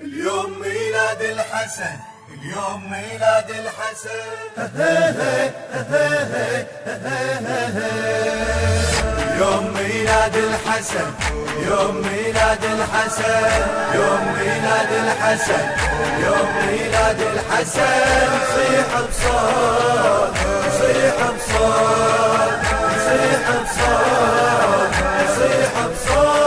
اليوم ميلاد الحسن، اليوم ميلاد الحسن، اليوم ميلاد الحسن، يوم ميلاد الحسن، يوم ميلاد الحسن، يوم ميلاد الحسن. صيح بصوت، صيح بصوت، صيح بصوت، صيح بصوت.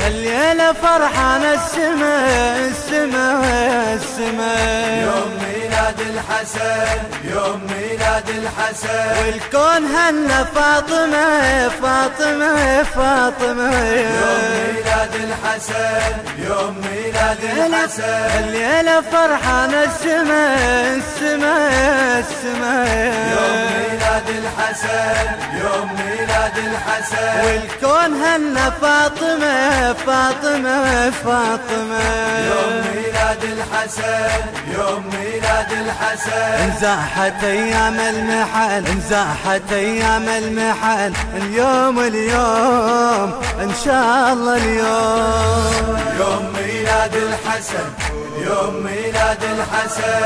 الليلة فرحان السماء السماء السماء، يوم ميلاد الحسن، يوم ميلاد الحسن، والكون هنا فاطمة فاطمة فاطمة. يوم ميلاد الحسن، يوم ميلاد الحسن. الليلة فرحان السماء السماء السماء، يوم ميلاد الحسن، يوم ميلاد الحسن، والكون هنا فاطمة فاطمة فاطمة. يوم ميلاد الحسن، يوم ميلاد الحسن. انزاحت ايام المحن، انزاحت ايام المحن، اليوم اليوم ان شاء الله اليوم. يوم ميلاد الحسن، يوم ميلاد الحسن،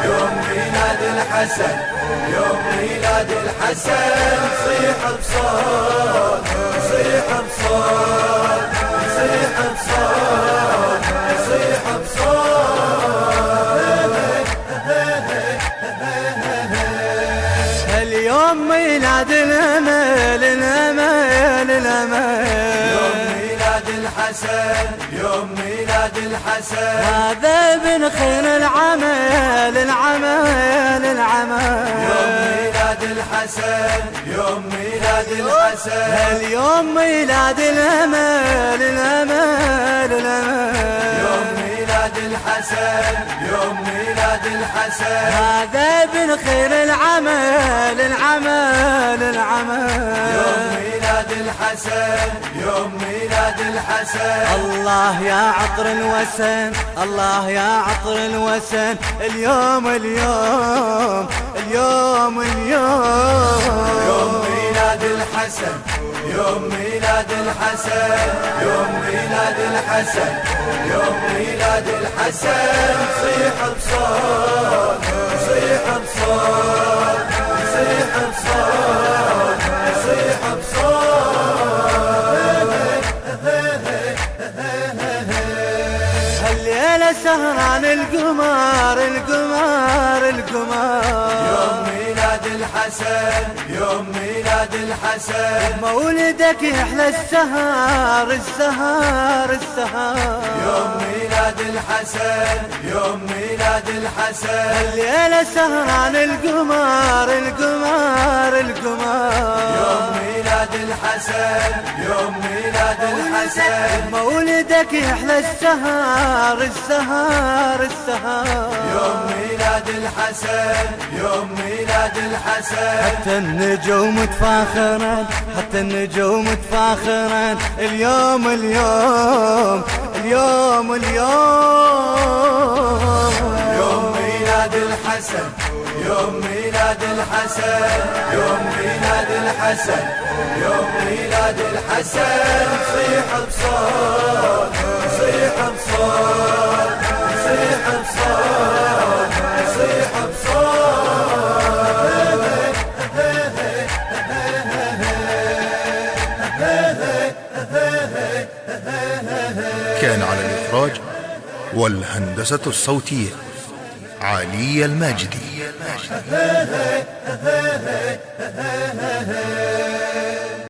يوم ميلاد الحسن، يوم ميلاد الحسن. صيح بصوت، صيح بصوت، صيح بصوت، صيح بصوت. اليوم ميلاد الامل الامل الامل، يوم ميلاد الحسن، يوم ميلاد الحسن. هذا من خير العمل العمل العمل. يوم ميلاد الحسن، يوم ميلاد الحسن. اليوم ميلاد الامل الامل الامل، يوم ميلاد الحسن، يوم ميلاد الحسن. هذا من خير العمل العمل العمل. يوم ميلاد الحسن، يوم ميلاد الحسن. الله يا عطر الوسن، الله يا عطر الوسن، اليوم اليوم اليوم اليوم. يوم ميلاد الحسن، يوم ميلاد الحسن، يوم ميلاد الحسن، يوم ميلاد الحسن. صيح بصوت، صيح بصوت، صيح بصوت، صيح بصوت. الليلة سهران القمر القمر القمر. يوم ميلاد الحسن، يوم ميلاد الحسن. مولدك يحلى السهر السهر السهر. يوم ميلاد الحسن، يوم ميلاد الحسن. الليلة سهران القمر القمر القمر. يوم ميلاد الحسن، يوم ميلاد الحسن. مولدك يحلى السهر السهر السهر. يوم ميلاد الحسن، يوم ميلاد الحسن. حتى النجوم تفاخرن، حتى النجوم تفاخرن، اليوم اليوم اليوم اليوم. يوم ميلاد الحسن، يوم ميلاد الحسن، يوم ميلاد الحسن، يوم ميلاد الحسن. صيح بصوت، صيح بصوت، صيح بصوت، صيح بصوت. كان على الإخراج والهندسة الصوتية علي الماجدي.